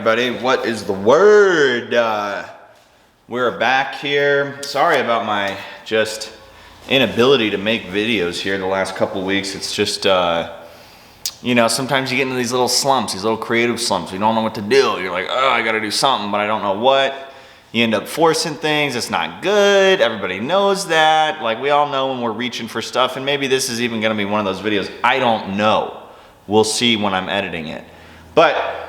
everybody. What is the word? We're back here. Sorry about my just inability to make videos here the last couple weeks. It's just, you know, sometimes you get into these little slumps, these little creative slumps. You don't know what to do. You're like, oh, I gotta do something, but I don't know what. You end up forcing things. It's not good. Everybody knows that. Like, we all know when we're reaching for stuff, and maybe this is even gonna be one of those videos. I don't know. We'll see when I'm editing it. But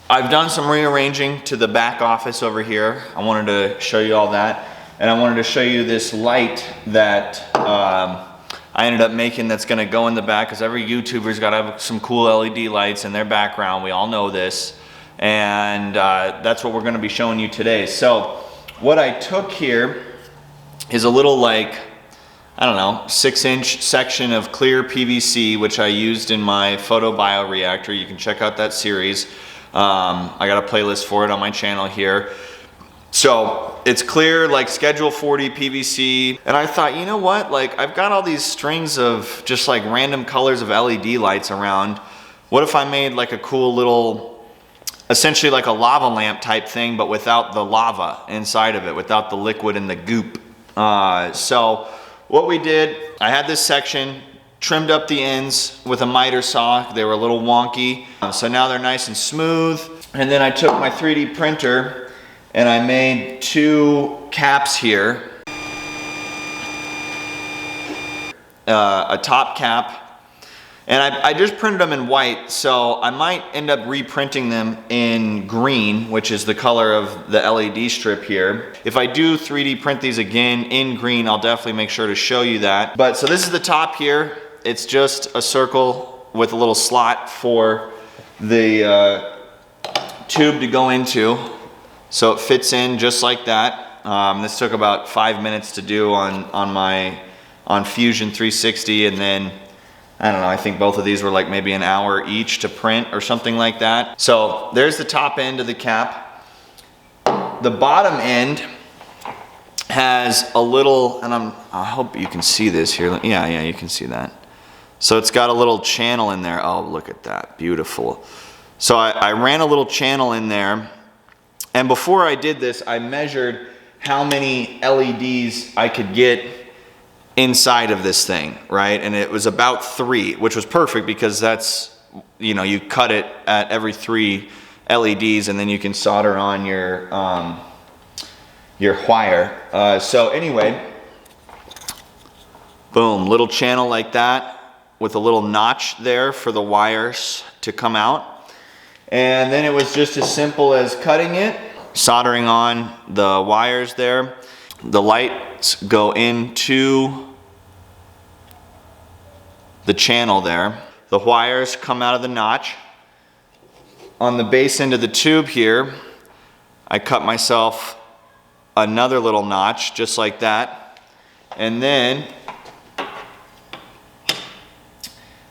I've done some rearranging to the back office over here. I wanted to show you all that. And I wanted to show you this light that I ended up making that's gonna go in the back, because every YouTuber's gotta have some cool LED lights in their background. We all know this. And that's what we're gonna be showing you today. So what I took here is a little, like, I don't know, 6-inch section of clear PVC, which I used in my photo bioreactor. You can check out that series. I got a playlist for it on my channel here. So it's clear, like Schedule 40 PVC. And I thought, you know what? Like, I've got all these strings of just like random colors of LED lights around. What if I made like a cool little, essentially like a lava lamp type thing, but without the lava inside of it, without the liquid and the goop. So what we did, I had this section, trimmed up the ends with a miter saw. They were a little wonky, so now they're nice and smooth. And then I took my 3D printer and I made 2 caps here. A top cap. And I just printed them in white, so I might end up reprinting them in green, which is the color of the LED strip here. If I do 3D print these again in green, I'll definitely make sure to show you that. But so this is the top here. It's just a circle with a little slot for the tube to go into. So it fits in just like that. This took about 5 minutes to do on Fusion 360, and then I don't know, I think both of these were like maybe an hour each to print or something like that. So there's the top end of the cap. The bottom end has a little, and I hope you can see this here. Yeah, you can see that. So it's got a little channel in there. Oh, look at that, beautiful. So I ran a little channel in there, and before I did this, I measured how many LEDs I could get inside of this thing, right? And it was about 3, which was perfect, because that's, you know, you cut it at every 3 LEDs, and then you can solder on your wire. So anyway, boom, little channel like that with a little notch there for the wires to come out. And then it was just as simple as cutting it, soldering on the wires there. The lights go into the channel there. The wires come out of the notch. On the base end of the tube here, I cut myself another little notch just like that. And then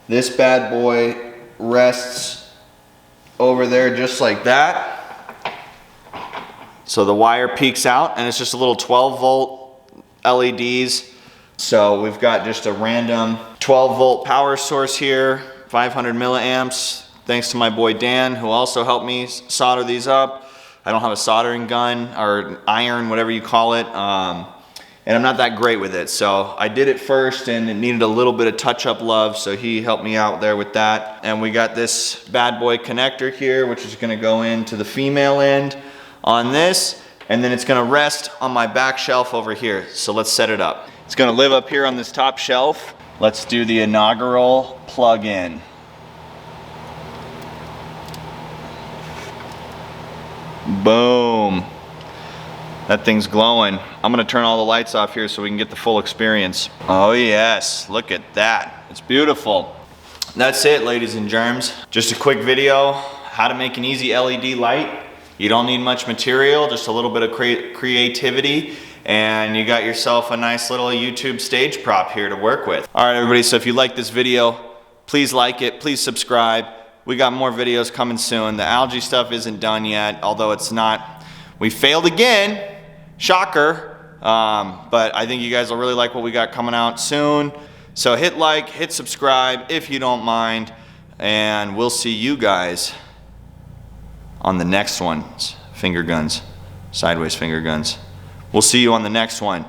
this bad boy rests over there just like that. So the wire peeks out, and it's just a little 12-volt LEDs. So we've got just a random 12-volt power source here, 500 milliamps, thanks to my boy Dan, who also helped me solder these up. I don't have a soldering gun or iron, whatever you call it, and I'm not that great with it. So I did it first, and it needed a little bit of touch-up love, so he helped me out there with that. And we got this bad boy connector here, which is gonna go into the female end on this, and then it's gonna rest on my back shelf over here. So let's set it up. It's gonna live up here on this top shelf. Let's do the inaugural plug-in. Boom. That thing's glowing. I'm gonna turn all the lights off here so we can get the full experience. Oh yes, look at that. It's beautiful. That's it, ladies and germs. Just a quick video, how to make an easy LED light. You don't need much material, just a little bit of creativity, and you got yourself a nice little YouTube stage prop here to work with. All right, everybody, so if you like this video, please like it, please subscribe. We got more videos coming soon. The algae stuff isn't done yet, although it's not. We failed again, shocker, but I think you guys will really like what we got coming out soon. So hit like, hit subscribe if you don't mind, and we'll see you guys on the next one. Finger guns, sideways finger guns. We'll see you on the next one.